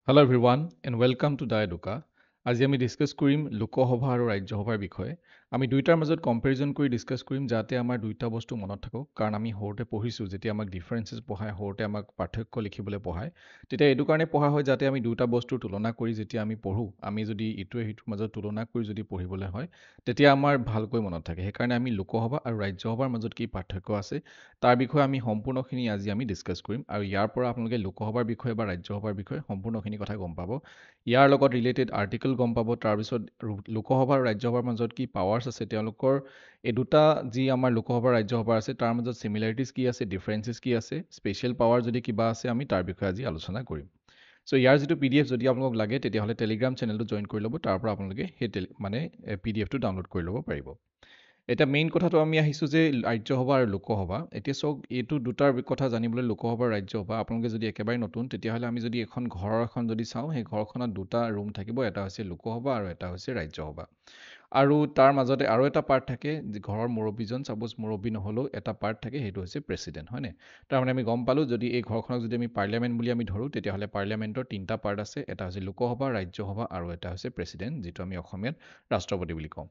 Hello everyone and welcome to Diaduka. আজি আমি discuss কৰিম লোকসভা আৰু ৰাজ্যসভাৰ বিষয়ে। আমি দুইটাৰ মাজত কম্পেৰিজন কৰি ডিছকাছ কৰিম যাতে আমাৰ দুইটা বস্তু মনত থাকক কাৰণ আমি সৰুতে পঢ়িছোঁ যেতিয়া আমাক ডিফাৰেঞ্চেছ পঢ়ায় সৰুতে আমাক পাৰ্থক্য লিখিবলৈ পঢ়ায় তেতিয়া এইটো কাৰণে পঢ়া হয় যাতে আমি দুটা বস্তুৰ তুলনা কৰি যেতিয়া আমি পঢ়োঁ আমি যদি ইটোৱে সিটোৰ মাজত তুলনা কৰি যদি পঢ়িবলৈ হয় তেতিয়া আমাৰ ভালকৈ মনত থাকে সেইকাৰণে আমি লোকসভা আৰু ৰাজ্যসভাৰ মাজত কি পাৰ্থক্য আছে তাৰ বিষয়ে আমি সম্পূৰ্ণখিনি আজি আমি ডিছকাছ কৰিম আৰু ইয়াৰ পৰা আপোনালোকে লোকসভাৰ বিষয়ে বা ৰাজ্যসভাৰ বিষয়ে সম্পূৰ্ণখিনি কথা গম পাব ইয়াৰ লগত ৰিলেটেড আৰ্টিকল গম পাব তাৰপিছত লোকসভা আৰু ৰাজ্যসভাৰ মাজত কি পাৱাৰ্ছ আছে তেওঁলোকৰ এই দুটা যি আমাৰ লোকসভা ৰাজ্যসভা আছে তাৰ মাজত চিমিলাৰিটিজ কি আছে ডিফাৰেঞ্চেছ কি আছে স্পেচিয়েল পাৱাৰ যদি কিবা আছে আমি তাৰ বিষয়ে আজি আলোচনা কৰিম চ' ইয়াৰ যিটো PDF যদি আপোনালোকক লাগে তেতিয়াহ'লে টেলিগ্ৰাম চেনেলটো জইন কৰি ল'ব তাৰ পৰা আপোনালোকে সেই PDFটো ডাউনলোড কৰি ল'ব পাৰিব এতিয়া মেইন কথাটো আমি আহিছোঁ যে ৰাজ্যসভা আৰু লোকসভা এতিয়া চাওক এইটো দুটাৰ কথা জানিবলৈ লোকসভা আৰু ৰাজ্যসভা আপোনালোকে যদি একেবাৰে নতুন তেতিয়াহ'লে আমি যদি এখন ঘৰৰ এখন যদি চাওঁ সেই ঘৰখনত দুটা ৰুম থাকিব এটা হৈছে লোকসভা আৰু এটা হৈছে ৰাজ্যসভা আৰু তাৰ মাজতে আৰু এটা পাৰ্ট থাকে ঘৰৰ মুৰব্বীজন ছাপ'জ মুৰব্বী নহ'লেও এটা পাৰ্ট থাকে সেইটো হৈছে প্ৰেছিডেণ্ট হয়নে তাৰমানে আমি গম পালোঁ যদি এই ঘৰখনক যদি আমি পাৰ্লিয়ামেণ্ট বুলি আমি ধৰোঁ তেতিয়াহ'লে পাৰ্লিয়ামেণ্টৰ তিনিটা পাৰ্ট আছে এটা হৈছে লোকসভা ৰাজ্যসভা আৰু এটা হৈছে প্ৰেছিডেণ্ট যিটো আমি অসমীয়াত ৰাষ্ট্ৰপতি বুলি কওঁ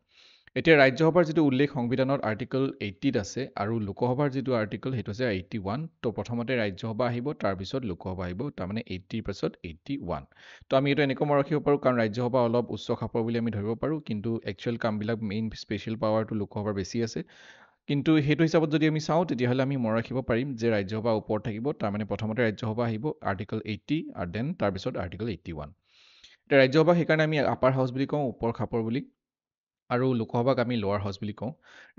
এতিয়া ৰাজ্যসভাৰ যিটো উল্লেখ সংবিধানত আৰ্টিকল 80ত আছে আৰু লোকসভাৰ যিটো আৰ্টিকল সেইটো হৈছে 81 তো প্ৰথমতে ৰাজ্যসভা আহিব তাৰপিছত লোকসভা আহিব তাৰমানে 80ৰ পাছত 81 তো আমি এইটো এনেকৈ মনত ৰাখিব পাৰোঁ কাৰণ ৰাজ্যসভা অলপ উচ্চ খাপৰ বুলি আমি ধৰিব পাৰোঁ কিন্তু একচুৱেল কামবিলাক মেইন স্পেচিয়েল পাৱাৰটো লোকসভাৰ বেছি আছে কিন্তু সেইটো হিচাপত যদি আমি চাওঁ তেতিয়াহ'লে আমি মনত ৰাখিব পাৰিম যে ৰাজ্যসভা ওপৰত থাকিব তাৰমানে প্ৰথমতে ৰাজ্যসভা আহিব আৰ্টিকল 80 আৰু দেন তাৰপিছত আৰ্টিকল 81 এতিয়া ৰাজ্যসভা সেইকাৰণে আমি আপাৰ হাউচ বুলি কওঁ ওপৰ খাপৰ বুলি আৰু লোকসভাক আমি লোৱাৰ হাউচ বুলি কওঁ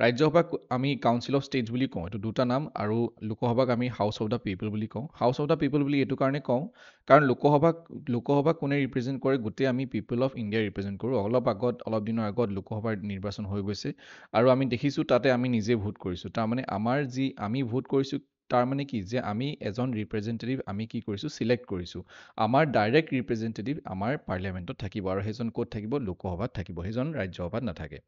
ৰাজ্যসভাক আমি কাউন্সিল অফ ষ্টেটছ বুলি কওঁ এইটো দুটা নাম আৰু লোকসভাক আমি হাউচ অফ দ্য পিপল বুলি কওঁ হাউচ অফ দ্য পিপল বুলি এইটো কাৰণে কওঁ কাৰণ লোকসভাক কোনে ৰিপ্ৰেজেণ্ট কৰে গোটেই আমি পিপল অফ ইণ্ডিয়া ৰিপ্ৰেজেণ্ট কৰোঁ অলপ দিনৰ আগত লোকসভাৰ নিৰ্বাচন হৈ গৈছে আৰু আমি দেখিছোঁ তাতে আমি নিজে ভোট কৰিছোঁ তাৰমানে আমাৰ যি আমি ভোট কৰিছোঁ তাৰমানে কি যে আমি এজন ৰিপ্ৰেজেণ্টেটিভ আমি কি কৰিছোঁ চিলেক্ট কৰিছোঁ আমাৰ ডাইৰেক্ট ৰিপ্ৰেজেণ্টেটিভ আমাৰ পাৰ্লিয়ামেণ্টত থাকিব আৰু সেইজন ক'ত থাকিব লোকসভাত থাকিব সেইজন ৰাজ্যসভাত নাথাকে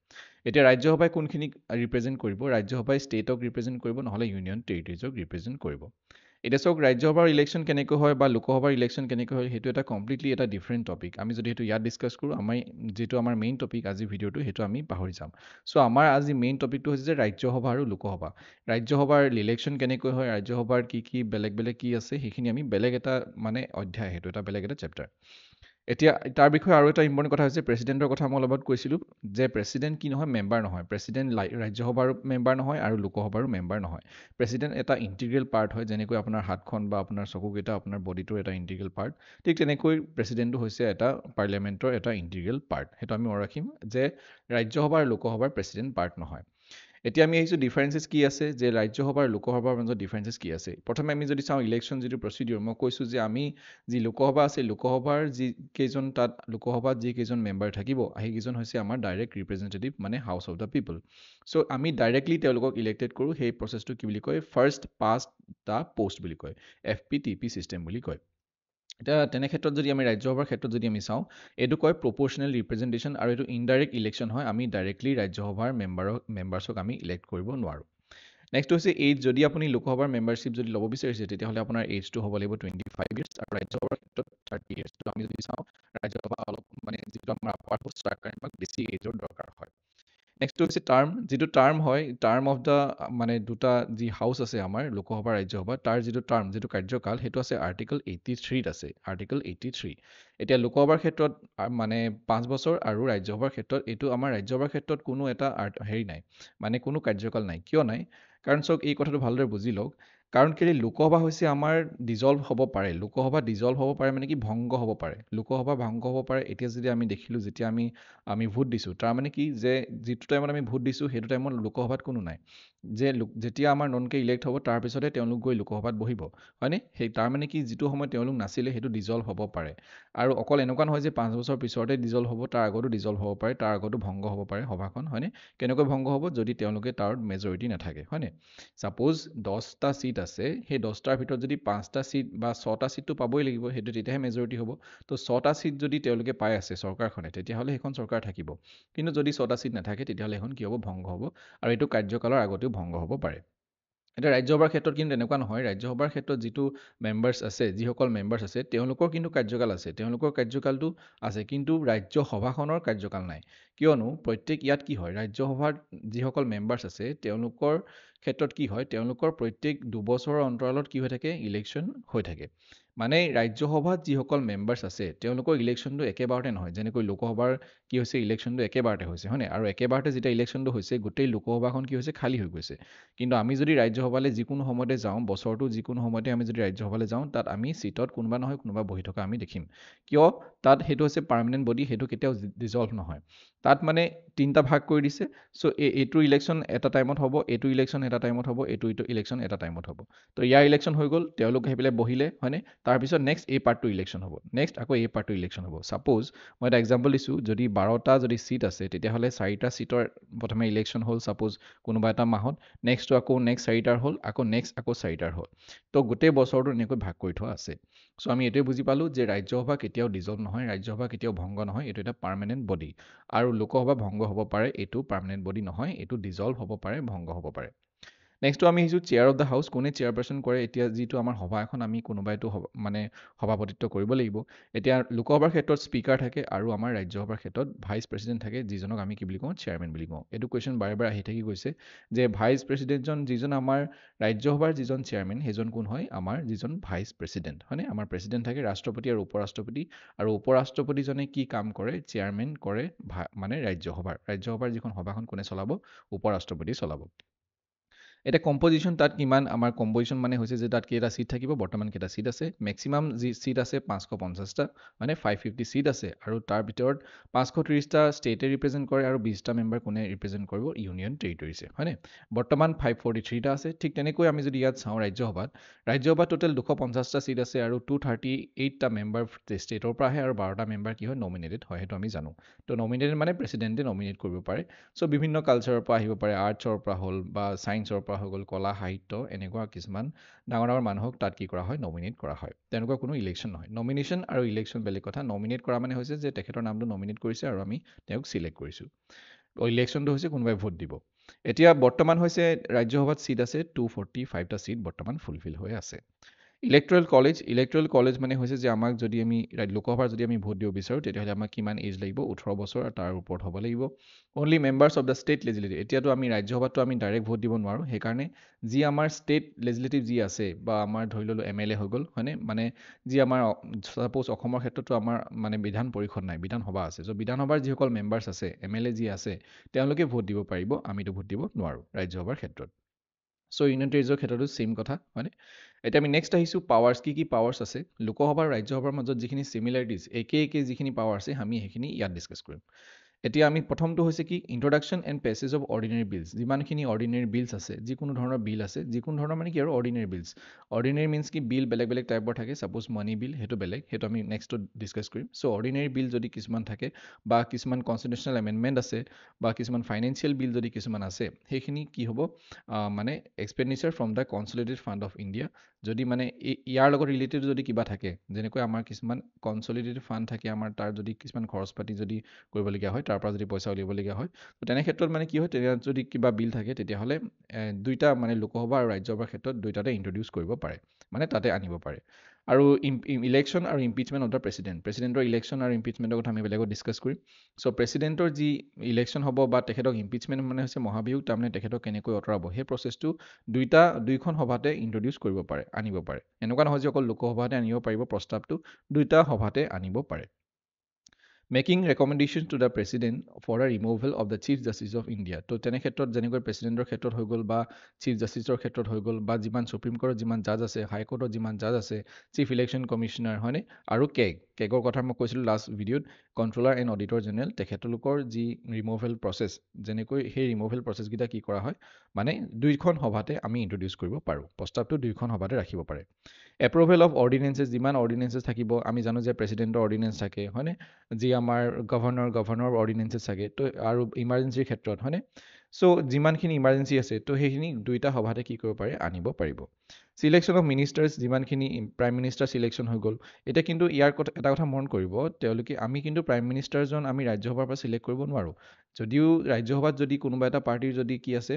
এতিয়া ৰাজ্যসভাই কোনখিনিক ৰিপ্ৰেজেণ্ট কৰিব ৰাজ্যসভাই ষ্টেটক ৰিপ্ৰেজেণ্ট কৰিব নহ'লে ইউনিয়ন টেৰিটৰিজক ৰিপ্ৰেজেণ্ট কৰিব এতিয়া চাওক ৰাজ্যসভাৰ ইলেকশ্যন কেনেকৈ হয় বা লোকসভাৰ ইলেকশ্যন কেনেকৈ হয় সেইটো এটা কমপ্লিটলি এটা ডিফাৰেণ্ট টপিক আমি যদি সেইটো ইয়াত ডিছকাছ কৰোঁ যিটো আমাৰ মেইন টপিক আজি ভিডিঅ'টো সেইটো আমি পাহৰি যাম চ' আমাৰ আজি মেইন টপিকটো হৈছে যে ৰাজ্যসভা আৰু লোকসভা ৰাজ্যসভাৰ ইলেকশ্যন কেনেকৈ হয় ৰাজ্যসভাৰ কি বেলেগ বেলেগ কি আছে সেইখিনি আমি বেলেগ এটা অধ্যায় সেইটো এটা বেলেগ এটা চেপ্টাৰ এতিয়া তাৰ বিষয়ে আৰু এটা ইম্পৰ্টেণ্ট কথা হৈছে প্ৰেছিডেণ্টৰ কথা মই অলপ কৈছিলোঁ যে প্ৰেছিডেণ্ট কি নহয় মেম্বাৰ নহয় প্ৰেছিডেণ্ট ৰাজ্যসভাৰো মেম্বাৰ নহয় আৰু লোকসভাৰো মেম্বাৰ নহয় প্ৰেছিডেণ্ট এটা ইণ্টিগ্ৰেল পাৰ্ট হয় যেনেকৈ আপোনাৰ হাতখন বা আপোনাৰ চকুকেইটা আপোনাৰ বডিটোৰ এটা ইণ্টিগ্ৰেল পাৰ্ট ঠিক তেনেকৈ প্ৰেছিডেণ্টটো হৈছে এটা পাৰ্লিয়ামেণ্টৰ এটা ইণ্টিগ্ৰেল পাৰ্ট সেইটো আমি মনত ৰাখিম যে ৰাজ্যসভা আৰু লোকসভাৰ প্ৰেছিডেণ্ট পাৰ্ট নহয় এতিয়া আমি আহিছোঁ ডিফাৰেঞ্চেছ কি আছে যে ৰাজ্যসভা আৰু লোকসভাৰ মাজত ডিফাৰেঞ্চেছ কি আছে প্ৰথমে আমি যদি চাওঁ ইলেকশ্যন যিটো প্ৰচিডিউৰ মই কৈছোঁ যে আমি যি লোকসভা আছে লোকসভাৰ লোকসভাত যিকেইজন মেম্বাৰ থাকিব সেইকেইজন হৈছে আমাৰ ডাইৰেক্ট ৰিপ্ৰেজেণ্টেটিভ মানে হাউচ অফ দ্য পিপল চ' আমি ডাইৰেক্টলি তেওঁলোকক ইলেক্টেড কৰোঁ সেই প্ৰচেছটো কি বুলি কয় ফাৰ্ষ্ট পাষ্ট দ্য পোষ্ট বুলি কয় FPTP চিষ্টেম বুলি কয় এতিয়া তেনে ক্ষেত্ৰত যদি আমি ৰাজ্যসভাৰ ক্ষেত্ৰত যদি আমি চাওঁ এইটো কয় প্ৰপ'ৰ্চনেল ৰিপ্ৰেজেণ্টেশ্যন আৰু এইটো ইনডাইৰেক্ট ইলেকশ্যন হয় আমি ডাইৰেক্টলি ৰাজ্যসভাৰ মেম্বাৰ্ছক আমি ইলেক্ট কৰিব নোৱাৰোঁ নেক্সট হৈছে এইজ যদি আপুনি লোকসভাৰ মেম্বাৰশ্বিপ যদি ল'ব বিচাৰিছে তেতিয়াহ'লে আপোনাৰ এইজটো হ'ব লাগিব 25 ইয়াৰ্ছ আৰু ৰাজ্যসভাৰ ক্ষেত্ৰত 30 ইয়াৰ্ছ তো আমি যদি চাওঁ ৰাজ্যসভা অলপ যিটো আমাৰ আপাৰ হাউচ তাৰ কাৰণে আমাক বেছি এইজৰ দৰকাৰ হয় নেক্সট হৈছে টাৰ্ম যিটো টাৰ্ম হয় টাৰ্ম অফ দ্য দুটা যি হাউচ আছে আমাৰ লোকসভা ৰাজ্যসভা তাৰ যিটো টাৰ্ম যিটো কাৰ্যকাল সেইটো আছে আৰ্টিকল 83ত আছে আৰ্টিকল 83 এতিয়া লোকসভাৰ ক্ষেত্ৰত 5 বছৰ আৰু ৰাজ্যসভাৰ ক্ষেত্ৰত এইটো আমাৰ ৰাজ্যসভাৰ ক্ষেত্ৰত কোনো এটা হেৰি নাই কোনো কাৰ্যকাল নাই কিয় নাই কাৰণ চাওক এই কথাটো ভালদৰে বুজি লওক কাৰণ কেলৈ লোকসভা হৈছে আমাৰ ডিজলভ হ'ব পাৰে লোকসভা ডিজলভ হ'ব পাৰে কি ভংগ হ'ব পাৰে লোকসভা ভংগ হ'ব পাৰে এতিয়া যদি আমি দেখিলোঁ যেতিয়া আমি ভোট দিছোঁ তাৰমানে কি যে যিটো টাইমত আমি ভোট দিছোঁ সেইটো টাইমত লোকসভাত কোনো নাই যেতিয়া আমাৰ ননকে ইলেক্ট হ'ব তাৰপিছতে তেওঁলোক গৈ লোকসভাত বহিব হয়নে সেই তাৰমানে কি যিটো সময়ত তেওঁলোক নাছিলে সেইটো ডিজলভ হ'ব পাৰে আৰু অকল এনেকুৱা নহয় যে 5 বছৰ পিছতে ডিজলভ হ'ব তাৰ আগতো ডিজলভ হ'ব পাৰে তাৰ আগতো ভংগ হ'ব পাৰে সভাখন হয়নে কেনেকৈ ভংগ হ'ব যদি তেওঁলোকে তাৰ মেজৰিটি নাথাকে হয়নে ছাপ'জ 10টা চিট আছে সেই 10টাৰ ভিতৰত যদি 5টা চিট বা 6টা চিটটো পাবই লাগিব সেইটো তেতিয়াহে মেজৰিটি হ'ব তো 6টা চিট যদি তেওঁলোকে পাই আছে চৰকাৰখনে তেতিয়াহ'লে সেইখন চৰকাৰ থাকিব কিন্তু যদি 6টা চিট নাথাকে তেতিয়াহ'লে এখন কি হ'ব ভংগ হ'ব আৰু এইটো কাৰ্যকালৰ আগতেও ভংগ হ'ব পাৰে এটা ৰাজ্যসভাৰ ক্ষেত্ৰত কিন্তু এনেকুৱা নহয় ৰাজ্যসভাৰ ক্ষেত্ৰত যিটো মেম্বাৰ্ছ আছে যিসকল মেম্বাৰ্ছ আছে তেওঁলোকৰ কিন্তু কাৰ্যকাল আছে তেওঁলোকৰ কাৰ্যকালটো আছে কিন্তু ৰাজ্যসভাখনৰ কাৰ্যকাল নাই কিয়নো প্ৰত্যেক ইয়াত কি হয় ৰাজ্যসভাৰ যিসকল মেম্বাৰ্ছ আছে তেওঁলোকৰ ক্ষেত্ৰত কি হয় তেওঁলোকৰ প্ৰত্যেক দুবছৰৰ অন্তৰালত কি হৈ থাকে ইলেকশ্যন হৈ থাকে মানে ৰাজ্যসভাত যিসকল মেম্বাৰ্ছ আছে তেওঁলোকৰ ইলেকশ্যনটো একেবাৰতে নহয় যেনেকৈ লোকসভাৰ কি হৈছে ইলেকশ্যনটো একেবাৰতে হৈছে হয়নে আৰু একেবাৰতে যেতিয়া ইলেকশ্যনটো হৈছে গোটেই লোকসভাখন কি হৈছে খালী হৈ গৈছে কিন্তু আমি যদি ৰাজ্যসভালৈ যিকোনো সময়তে যাওঁ বছৰটো যিকোনো সময়তে আমি যদি ৰাজ্যসভালৈ যাওঁ তাত আমি চিটত কোনোবা নহয় কোনোবা বহি থকা আমি দেখিম কিয় তাত সেইটো হৈছে পাৰ্মানেণ্ট বডি সেইটো কেতিয়াও ডিজলভ নহয় তাত মানে তিনিটা ভাগ কৰি দিছে চ' এইটো ইলেকশ্যন এটা টাইমত হ'ব এইটো ইলেকশ্যন এটা টাইমত হ'ব এইটো ইলেকশ্যন এটা টাইমত হ'ব তো ইয়াৰ ইলেকশ্যন হৈ গ'ল তেওঁলোক আহি পেলাই বহিলে হয়নে তাৰপিছত নেক্সট এই পাৰ্টটো ইলেকশ্যন হ'ব নেক্সট আকৌ এই পাৰ্টটো ইলেকশ্যন হ'ব ছাপ'জ মই এটা এক্সাম্পল দিছোঁ যদি 12টা যদি চিট আছে তেতিয়াহ'লে 4টা চিটৰ প্ৰথমে ইলেকশ্যন হ'ল ছাপ'জ কোনোবা এটা মাহত নেক্সটটো আকৌ নেক্সট 4টাৰ হ'ল আকৌ নেক্সট আকৌ 4টাৰ হ'ল তো গোটেই বছৰটো এনেকৈ ভাগ কৰি থোৱা আছে চ' আমি এইটোৱে বুজি পালোঁ যে ৰাজ্যসভা কেতিয়াও ডিজলভ নহয় ৰাজ্যসভা কেতিয়াও ভংগ নহয় এইটো এটা পাৰ্মানেণ্ট বডি আৰু লোকসভা ভংগ হ'ব পাৰে এইটো পাৰ্মানেণ্ট বডি নহয় এইটো ডিজলভ হ'ব পাৰে ভংগ হ'ব পাৰে নেক্সটটো আমি আহিছোঁ চেয়াৰ অফ দ্য হাউচ কোনে চেয়াৰপাৰ্চন কৰে এতিয়া যিটো আমাৰ সভা এখন আমি কোনোবাইতো মানে সভাপতিত্ব কৰিব লাগিব এতিয়া লোকসভাৰ ক্ষেত্ৰত স্পীকাৰ থাকে আৰু আমাৰ ৰাজ্যসভাৰ ক্ষেত্ৰত ভাইচ প্ৰেছিডেণ্ট থাকে যিজনক আমি কি বুলি কওঁ চেয়াৰমেন বুলি কওঁ এইটো কুৱেশ্যন বাৰে বাৰে আহি থাকি গৈছে যে ভাইচ প্ৰেছিডেণ্টজন যিজন আমাৰ ৰাজ্যসভাৰ যিজন চেয়াৰমেন সেইজন কোন হয় আমাৰ যিজন ভাইচ প্ৰেছিডেণ্ট হয়নে আমাৰ প্ৰেছিডেণ্ট থাকে ৰাষ্ট্ৰপতি আৰু উপৰাষ্ট্ৰপতি আৰু উপৰাষ্ট্ৰপতিজনে কি কাম কৰে চেয়াৰমেন কৰে মানে ৰাজ্যসভাৰ যিখন সভাখন কোনে চলাব উপৰাষ্ট্ৰপতি চলাব এতিয়া কম্পজিশ্যন তাত কিমান আমাৰ কম্পজিশ্যন মানে হৈছে যে তাত কেইটা চিট থাকিব বৰ্তমান কেইটা চিট আছে মেক্সিমাম যি চিট আছে 550টা মানে 550 চিট আছে আৰু তাৰ ভিতৰত 530টা ষ্টেটে ৰিপ্ৰেজেণ্ট কৰে আৰু 20টা মেম্বাৰ কোনে ৰিপ্ৰেজেণ্ট কৰিব ইউনিয়ন টেৰিটৰিছে হয়নে বৰ্তমান 543টা আছে ঠিক তেনেকৈ আমি যদি ইয়াত চাওঁ ৰাজ্যসভাত টোটেল 250টা চিট আছে আৰু 238টা মেম্বাৰ ষ্টেটৰ পৰা আহে আৰু 12টা মেম্বাৰ কি হয় নমিনেটেড হয় সেইটো আমি জানো তো নমিনেটেড মানে প্ৰেছিডেণ্টে নমিনেট কৰিব পাৰে চ' বিভিন্ন কালচাৰৰ পৰা আহিব পাৰে আৰ্টছৰ পৰা হ'ল বা ছায়েন্সৰ পৰা হৈ গ'ল কলা সাহিত্য এনেকুৱা কিছুমান ডাঙৰ ডাঙৰ মানুহক তাত কি কৰা হয় নমিনেট কৰা হয় তেনেকুৱা কোনো ইলেকশ্যন নহয় নমিনেশ্যন আৰু ইলেকশ্যন বেলেগ কথা নমিনেট কৰা মানে হৈছে যে তেখেতৰ নামটো নমিনেট কৰিছে আৰু আমি তেওঁক চিলেক্ট কৰিছোঁ ইলেকশ্যনটো হৈছে কোনোবাই ভোট দিব এতিয়া বৰ্তমান হৈছে ৰাজ্যসভাত চিট আছে 245টা চিট বৰ্তমান ফুলফিল হৈ আছে ইলেক্ট্ৰেল কলেজ মানে হৈছে যে আমাক যদি আমি লোকসভাৰ যদি আমি ভোট দিব বিচাৰোঁ তেতিয়াহ'লে আমাক কিমান এজ লাগিব 18 বছৰ আৰু তাৰ ওপৰত হ'ব লাগিব only members of the state legislative এতিয়াতো আমি ৰাজ্যসভাতো আমি ডাইৰেক্ট ভোট দিব নোৱাৰোঁ সেইকাৰণে যি আমাৰ ষ্টেট লেজিলেটিভ যি আছে বা আমাৰ ধৰি ল'লোঁ MLA হৈ গ'ল হয়নে মানে যি আমাৰ ছাপ'জ অসমৰ ক্ষেত্ৰতো আমাৰ মানে বিধান পৰিষদ নাই বিধানসভা আছে চ' বিধানসভাৰ যিসকল মেম্বাৰ্ছ আছে MLA যি আছে তেওঁলোকে ভোট দিব পাৰিব আমিতো ভোট দিব নোৱাৰোঁ ৰাজ্যসভাৰ ক্ষেত্ৰত চ' ইউনিয়ন টেৰিটৰিজৰ ক্ষেত্ৰতো ছেইম কথা হয়নে এতিয়া আমি নেক্সট আহিছোঁ পাৱাৰ্ছ কি পাৱাৰ্ছ আছে লোকসভা আৰু ৰাজ্যসভাৰ মাজত যিখিনি চিমিলাৰিটিজ একে যিখিনি পাৱাৰ আছে আমি সেইখিনি ইয়াত ডিছকাছ কৰিম এতিয়া আমি প্ৰথমটো হৈছে কি introduction and passage of ordinary bills যিমানখিনি অৰ্ডিনেৰী বিলছ আছে যিকোনো ধৰণৰ বিল আছে যিকোনো ধৰণৰ মানে কি আৰু অৰ্ডিনেৰী বিলছ অৰ্ডিনেৰী মিনছ কি বিল বেলেগ বেলেগ টাইপৰ থাকে ছাপ'জ মানি বিল সেইটো বেলেগ সেইটো আমি নেক্সটত ডিছকাছ কৰিম চ' অৰ্ডিনেৰী বিল যদি কিছুমান থাকে বা কিছুমান কনষ্টিটিউশ্যনেল এমেণ্ডমেণ্ট আছে বা কিছুমান ফাইনেন্সিয়েল বিল যদি কিছুমান আছে সেইখিনি কি হ'ব মানে expenditure from the consolidated fund of India যদি মানে ইয়াৰ লগত ৰিলেটেড যদি কিবা থাকে যেনেকৈ আমাৰ কিছুমান কনচলিডেটেড ফাণ্ড থাকে আমাৰ তাৰ যদি কিছুমান খৰচ পাতি যদি কৰিবলগীয়া হয় তাৰ পৰা যদি পইচা উলিয়াবলগীয়া হয় তো তেনে ক্ষেত্ৰত মানে কি হয় তেতিয়া যদি কিবা বিল থাকে তেতিয়াহ'লে দুইটা মানে লোকসভা আৰু ৰাজ্যসভাৰ ক্ষেত্ৰত দুইটাতে ইণ্ট্ৰডিউচ কৰিব পাৰে মানে তাতে আনিব পাৰে আৰু ইলেকশ্যন আৰু ইম্পিচমেণ্ট অফ দ্য প্ৰেছিডেণ্টৰ ইলেকশ্যন আৰু ইম্পিচমেণ্টৰ কথা আমি বেলেগত ডিছকাছ কৰিম চ' প্ৰেছিডেণ্টৰ যি ইলেকশ্যন হ'ব বা তেখেতক ইম্পিচমেণ্ট মানে হৈছে মহাভিয়োগ তাৰমানে তেখেতক কেনেকৈ আঁতৰাব সেই প্ৰচেছটো দুইখন সভাতে ইণ্ট্ৰডিউচ কৰিব পাৰে আনিব পাৰে এনেকুৱা নহয় যে অকল লোকসভাতে আনিব পাৰিব প্ৰস্তাৱটো দুইটা সভাতে আনিব পাৰে making recommendation to the president for the removal of the chief justice of India তো তেনে ক্ষেত্ৰত যেনেকৈ প্ৰেছিডেণ্টৰ ক্ষেত্ৰত হৈ গ'ল বা চিফ জাষ্টিছৰ ক্ষেত্ৰত হৈ গ'ল বা যিমান ছুপ্ৰিম কোৰ্টত যিমান জাজ আছে হাইকোৰ্টত যিমান জাজ আছে চিফ ইলেকশ্যন কমিশ্যনাৰ হয়নে আৰু কেগৰ কথা মই কৈছিলোঁ লাষ্ট ভিডিঅ'ত কণ্ট্ৰলাৰ এণ্ড অডিটৰ জেনেৰেল তেখেতলোকৰ যি ৰিমুভেল প্ৰচেছ যেনেকৈ সেই ৰিমুভেল প্ৰচেছকেইটা কি কৰা হয় মানে দুইখন সভাতে আমি ইণ্ট্ৰডিউচ কৰিব পাৰোঁ প্ৰস্তাৱটো দুইখন সভাতে ৰাখিব পাৰে এপ্ৰুভেল অফ অৰ্ডিনেঞ্চেছ যিমান অৰ্ডিনেঞ্চেছ থাকিব আমি জানো যে প্ৰেছিডেণ্টৰ অৰ্ডিনেঞ্চ থাকে হয়নে যি আমাৰ গভৰ্ণৰ অৰ্ডিনেঞ্চেছ থাকে তো আৰু ইমাৰ্জেঞ্চিৰ ক্ষেত্ৰত হয়নে চ' যিমানখিনি ইমাৰ্জেঞ্চি আছে তো সেইখিনি দুইটা সভাতে কি কৰিব পাৰে আনিব পাৰিব Selection of ministers যিমানখিনি প্ৰাইম মিনিষ্টাৰ চিলেকশ্যন হৈ গ'ল এতিয়া কিন্তু ইয়াৰ কথা এটা কথা মন কৰিব তেওঁলোকে আমি কিন্তু প্ৰাইম মিনিষ্টাৰজন আমি ৰাজ্যসভাৰ পৰা চিলেক্ট কৰিব নোৱাৰোঁ যদিও ৰাজ্যসভাত যদি কোনোবা এটা পাৰ্টিৰ যদি কি আছে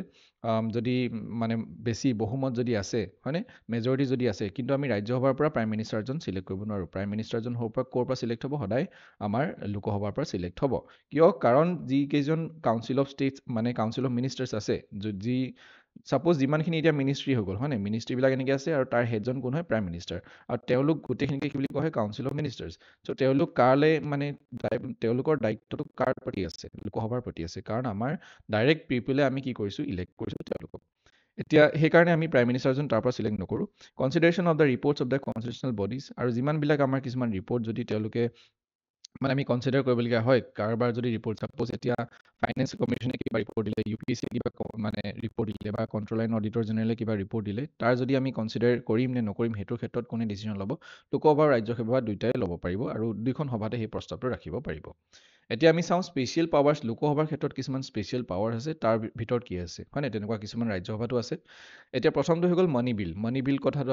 যদি মানে বেছি বহুমত যদি আছে হয়নে মেজৰিটি যদি আছে কিন্তু আমি ৰাজ্যসভাৰ পৰা প্ৰাইম মিনিষ্টাৰজন চিলেক্ট কৰিব নোৱাৰোঁ প্ৰাইম মিনিষ্টাৰজন ক'ৰ পৰা চিলেক্ট হ'ব সদায় আমাৰ লোকসভাৰ পৰা চিলেক্ট হ'ব কিয় কাৰণ যিকেইজন কাউন্সিল অফ ষ্টেটছ মানে কাউন্সিল অফ মিনিষ্টাৰ্ছ আছে যি ছাপ'জ যিমানখিনি এতিয়া মিনিষ্ট্ৰী হৈ গ'ল হয় নাই মিনিষ্ট্ৰীবিলাক এনেকৈ আছে আৰু তাৰ হেডজন কোন হয় প্ৰাইম মিনিষ্টাৰ আৰু তেওঁলোক গোটেইখিনিকে কি বুলি কোৱা হয় কাউন্সিল অফ মিনিষ্টাৰ্ছ চ' তেওঁলোক কাৰলৈ মানে তেওঁলোকৰ দায়িত্বটো কাৰ প্ৰতি আছে লোকসভাৰ প্ৰতি আছে কাৰণ আমাৰ ডাইৰেক্ট পিপলে আমি কি কৰিছোঁ ইলেক্ট কৰিছোঁ তেওঁলোকক এতিয়া সেইকাৰণে আমি প্ৰাইম মিনিষ্টাৰজন তাৰ পৰা চিলেক্ট নকৰোঁ consideration of the reports of the constitutional bodies আৰু যিমানবিলাক আমাৰ কিছুমান ৰিপৰ্ট যদি তেওঁলোকে মানে আমি কনচিডাৰ কৰিবলগীয়া হয় কাৰোবাৰ যদি ৰিপৰ্ট ছাপ'জ এতিয়া ফাইনেন্স কমিশ্যনে কিবা ৰিপৰ্ট দিলে UPSC কিবা মানে ৰিপৰ্ট দিলে বা কণ্ট্ৰল এণ্ড অডিটৰ জেনেৰেলে কিবা ৰিপৰ্ট দিলে তাৰ যদি আমি কনচিডাৰ কৰিম নে নকৰিম সেইটোৰ ক্ষেত্ৰত কোনে ডিচিশ্যন ল'ব লোকসভা আৰু ৰাজ্যসভা দুয়োটাই ল'ব পাৰিব আৰু দুইখন সভাতে সেই প্ৰস্তাৱটো ৰাখিব পাৰিব এতিয়া আমি চাওঁ স্পেচিয়েল পাৱাৰ্ছ লোকসভাৰ ক্ষেত্ৰত কিছুমান স্পেচিয়েল পাৱাৰ আছে তাৰ ভিতৰত কি আছে হয় নাই তেনেকুৱা কিছুমান ৰাজ্যসভাতো আছে এতিয়া প্ৰথমটো হৈ গ'ল মানি বিল কথাটো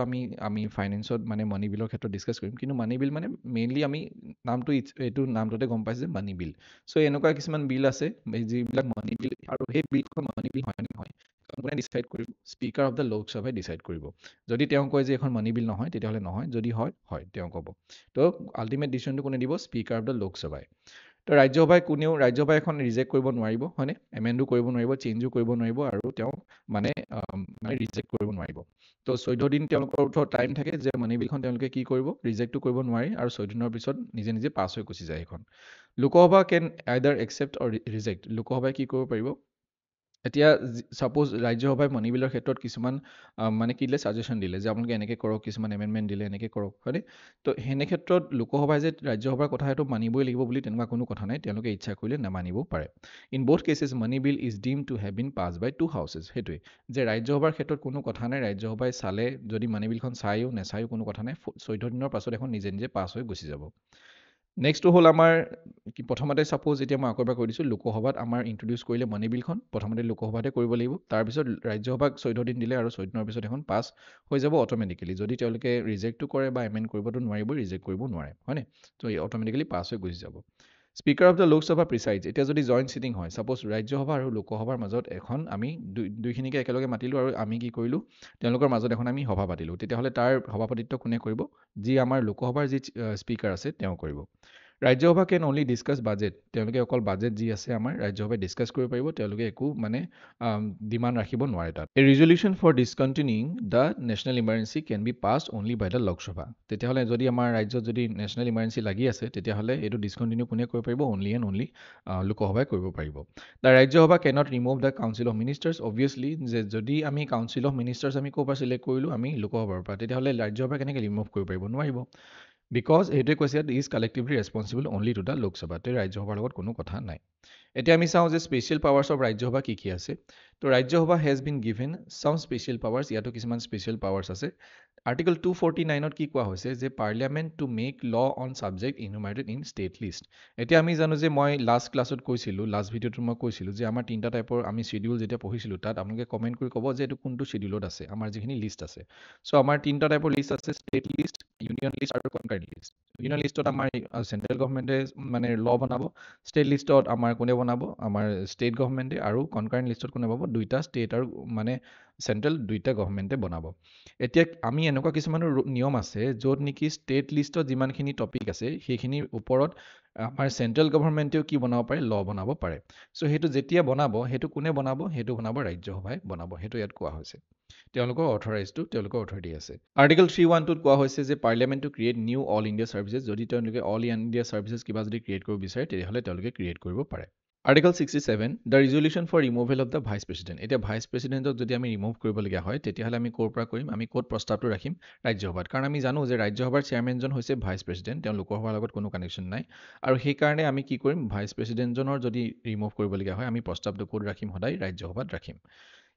আমি ফাইনেন্সত মানে মানি বিলৰ ক্ষেত্ৰত ডিছকাছ কৰিম কিন্তু মানি বিল মানে মেইনলি আমি নামটো এইটো নামটোতে গম পাইছে যে মানি বিল চ' এনেকুৱা কিছুমান বিল আছে যিবিলাক মানি বিল আৰু সেই বিলখন মানি বিল হয় নে নহয় কোনে ডিচাইড কৰিব স্পীকাৰ অফ দ্য লোকসভাই ডিচাইড কৰিব যদি তেওঁ কয় যে এখন মানি বিল নহয় তেতিয়াহ'লে নহয় যদি হয় তেওঁ ক'ব তো আল্টিমেট ডিচিশ্যনটো কোনে দিব স্পীকাৰ অফ দ্য লোকসভাই তো ৰাজ্যসভাই এখন ৰিজেক্ট কৰিব নোৱাৰিব হয়নে এমেণ্ডো কৰিব নোৱাৰিব চেঞ্জো কৰিব নোৱাৰিব আৰু তেওঁ মানে ৰিজেক্ট কৰিব নোৱাৰিব তো 14 দিন তেওঁলোকৰ ওচৰত টাইম থাকে যে মানি বিলখন তেওঁলোকে কি কৰিব ৰিজেক্টটো কৰিব নোৱাৰি আৰু 14 দিনৰ পিছত নিজে পাছ হৈ গুচি যায় এখন লোকসভা কেন আইদাৰ একচেপ্ট অৰ ৰিজেক্ট লোকসভাই কি কৰিব পাৰিব এতিয়া ছাপ'জ ৰাজ্যসভাই মানি বিলৰ ক্ষেত্ৰত কিছুমান মানে কি দিলে ছাজেশ্যন দিলে যে আপোনালোকে এনেকৈ কৰক কিছুমান এমেণ্ডমেণ্ট দিলে এনেকৈ কৰক হয়নে তো সেনে ক্ষেত্ৰত লোকসভাই যে ৰাজ্যসভাৰ কথা সেইটো মানিবই লাগিব বুলি তেনেকুৱা কোনো কথা নাই তেওঁলোকে ইচ্ছা কৰিলে নামানিবও পাৰে in both cases money bill is ডিম to have been pass by 2 houses সেইটোৱে যে ৰাজ্যসভাৰ ক্ষেত্ৰত কোনো কথা নাই ৰাজ্যসভাই চালে যদি মানি বিলখন চায়ো নেচায়ো কোনো কথা নাই 14 দিনৰ পাছত এখন নিজে পাছ হৈ গুচি যাব নেক্সটটো হ'ল আমাৰ প্ৰথমতে ছাপ'জ এতিয়া মই আকৌ এবাৰ কৈ দিছোঁ লোকসভাত আমাৰ ইণ্ট্ৰডিউচ কৰিলে মানি বিলখন প্ৰথমতে লোকসভাতে কৰিব লাগিব তাৰপিছত ৰাজ্যসভাক 14 দিন দিলে আৰু 14 দিনৰ পিছত এখন পাছ হৈ যাব অট'মেটিকেলি যদি তেওঁলোকে ৰিজেক্টটো কৰে বা এমেণ্ড কৰিবতো নোৱাৰিবই ৰিজেক্ট কৰিব নোৱাৰে হয়নে তো অট'মেটিকেলি পাছ হৈ গুচি যাব স্পীকাৰ অফ দ্য লোকসভা প্ৰিচাইডছ এতিয়া যদি জইণ্ট চিটিং হয় ছাপ'জ ৰাজ্যসভা আৰু লোকসভাৰ মাজত এখন আমি দুইখিনিকে একেলগে মাতিলোঁ আৰু আমি কি কৰিলোঁ তেওঁলোকৰ মাজত এখন আমি সভা পাতিলোঁ তেতিয়াহ'লে তাৰ সভাপতিত্ব কোনে কৰিব যি আমাৰ লোকসভাৰ যি স্পীকাৰ আছে তেওঁ কৰিব ৰাজ্যসভা কেন অনলি ডিছকাছ বাজেট তেওঁলোকে অকল বাজেট যি আছে আমাৰ ৰাজ্যসভাই ডিছকাছ কৰিব পাৰিব তেওঁলোকে একো মানে ডিমাণ্ড ৰাখিব নোৱাৰে তাত a resolution for discontinuing the national emergency can be passed only by the Lok Sabha তেতিয়াহ'লে যদি আমাৰ ৰাজ্যত যদি নেশ্যনেল ইমাৰ্জেঞ্চি লাগি আছে তেতিয়াহ'লে এইটো ডিছকণ্টিনিউ কোনে কৰিব পাৰিব অনলি এণ্ড অনলি লোকসভাই কৰিব পাৰিব the Rajya Sabha cannot remove the council of ministers obviously যে যদি আমি কাউন্সিল অফ মিনিষ্টাৰ্ছ আমি ক'ৰ পৰা চিলেক্ট কৰিলোঁ আমি লোকসভাৰ পৰা তেতিয়াহ'লে ৰাজ্যসভাই কেনেকৈ ৰিমুভ কৰিব পাৰিব নোৱাৰিব বিকজ সেইটোৱে কৈছে is collectively responsible only to the Lok Sabha তে ৰাজ্যসভাৰ লগত কোনো কথা নাই এতিয়া আমি চাওঁ যে স্পেচিয়েল পাৱাৰ্ছ অফ ৰাজ্যসভা কি আছে তো Rajya Sabha has been given some special powers ইয়াতো কিছুমান স্পেচিয়েল পাৱাৰ্ছ আছে আৰ্টিকল 249ত কি কোৱা হৈছে যে parliament to make law on subject enumerated in state list এতিয়া আমি জানো যে মই লাষ্ট ক্লাছত কৈছিলোঁ লাষ্ট ভিডিঅ'টোত মই কৈছিলোঁ যে আমাৰ তিনিটা টাইপৰ আমি শ্বিডিউল যেতিয়া পঢ়িছিলোঁ তাত আপোনালোকে কমেণ্ট কৰি ক'ব যে এইটো কোনটো শ্বিডিউলত আছে আমাৰ যিখিনি লিষ্ট আছে চ' আমাৰ তিনিটা টাইপৰ লিষ্ট আছে ষ্টেট লিষ্ট ইউনিয়ন লিষ্ট আৰু কনকাৰেণ্ট লিষ্ট ইউনিয়ন লিষ্টত আমাৰ চেণ্ট্ৰেল গভৰ্ণমেণ্টে মানে ল বনাব ষ্টেট লিষ্টত আমাৰ কোনে বনাব আমাৰ ষ্টেট গভৰ্ণমেণ্টে আৰু কনকাৰেণ্ট লিষ্টত কোনে বনাব দুইটা ষ্টেট আৰু মানে চেণ্ট্ৰেল দুইটা গভৰ্ণমেণ্টে বনাব এতিয়া আমি এনেকুৱা কিছুমান নিয়ম আছে য'ত নেকি ষ্টেট লিষ্টত যিমানখিনি টপিক আছে সেইখিনিৰ ওপৰত আমাৰ চেণ্ট্ৰেল গভৰ্ণমেণ্টেও কি বনাব পাৰে ল বনাব পাৰে চ' সেইটো যেতিয়া বনাব সেইটো কোনে বনাব সেইটো বনাব ৰাজ্যসভাই বনাব সেইটো ইয়াত কোৱা হৈছে তেওঁলোকৰ অথৰিটি আছে আৰ্টিকল 312ত কোৱা হৈছে যে parliament two create new all India services যদি তেওঁলোকে অল ইণ্ডিয়া ছাৰ্ভিচেছ কিবা যদি ক্ৰিয়েট কৰিব বিচাৰে তেতিয়াহ'লে তেওঁলোকে ক্ৰিয়েট কৰিব পাৰে article 67 the resolution for removal of the vice president এতিয়া ভাইচ প্ৰেচিডেণ্টক যদি আমি ৰিমুভ কৰিবলগীয়া হয় তেতিয়াহ'লে আমি ক'ৰ পৰা কৰিম আমি ক'ত প্ৰস্তাৱটো ৰাখিম ৰাজ্যসভাত কাৰণ আমি জানো যে ৰাজ্যসভাৰ চেয়াৰমেনজন হৈছে ভাইচ প্ৰেচিডেণ্ট তেওঁ লোকসভাৰ লগত কোনো কানেকশ্যন নাই আৰু সেইকাৰণে আমি কি কৰিম ভাইচ প্ৰেচিডেণ্টজনৰ যদি ৰিমুভ কৰিবলগীয়া হয় আমি প্ৰস্তাৱটো ক'ত ৰাখিম সদায় ৰাজ্যসভাত ৰাখিম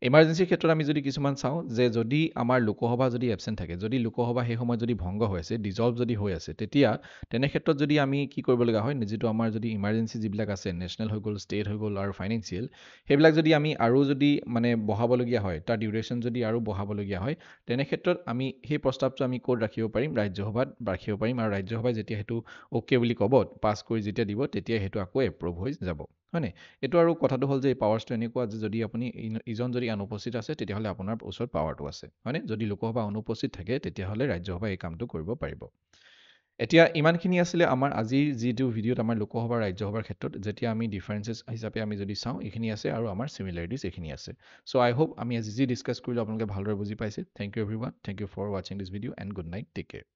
ইমাৰ্জেঞ্চিৰ ক্ষেত্ৰত আমি যদি কিছুমান চাওঁ যে যদি আমাৰ লোকসভা যদি এবচেণ্ট থাকে, যদি লোকসভা সেই সময়ত যদি ভংগ হৈ আছে, ডিজলভ যদি হৈ আছে, তেতিয়া তেনে ক্ষেত্ৰত যদি আমি কি কৰিব লগা হয়, যিটো আমাৰ যদি ইমাৰ্জেঞ্চি যিবিলাক আছে, নেশ্যনেল হৈ গ'ল, ষ্টেট হৈ গ'ল আৰু ফাইনেন্সিয়েল, সেইবিলাক যদি আমি আৰু যদি মানে বঢ়াবলগীয়া হয়, তাৰ ডিউৰেশ্যন যদি আৰু বঢ়াবলগীয়া হয়, তেনে ক্ষেত্ৰত আমি সেই প্ৰস্তাৱটো আমি ক'ত ৰাখিব পাৰিম, ৰাজ্যসভাত ৰাখিব পাৰিম, আৰু ৰাজ্যসভাই যেতিয়া সেইটো অ'কে বুলি ক'ব, পাছ কৰি যেতিয়া দিব, তেতিয়া সেইটো আকৌ এপ্ৰুভ হৈ যাব, হয়নে? এইটো আৰু কথাটো হ'ল যে এই পাৱাৰ্ছটো এনেকুৱা যে যদি আপুনি ইজন যদি অনুপস্থিত আছে, তেতিয়াহ'লে আপোনাৰ ওচৰত পাৱাৰটো আছে, হয়নে? যদি লোকসভা অনুপস্থিত থাকে, তেতিয়াহ'লে ৰাজ্যসভাই এই কামটো কৰিব পাৰিব। এতিয়া ইমানখিনি আছিলে আমাৰ আজিৰ যিটো ভিডিঅ'ত আমাৰ লোকসভা ৰাজ্যসভাৰ ক্ষেত্ৰত, যেতিয়া আমি ডিফাৰেঞ্চেছ হিচাপে আমি যদি চাওঁ, এইখিনি আছে আৰু আমাৰ চিমিলাৰিটিজ এইখিনি আছে। চ' আই হোপ আমি আজি যি ডিছকাছ কৰিলোঁ আপোনালোকে ভালদৰে বুজি পাইছে। Thank you everyone, thank you for ৱাচিং this video' and good night, take care.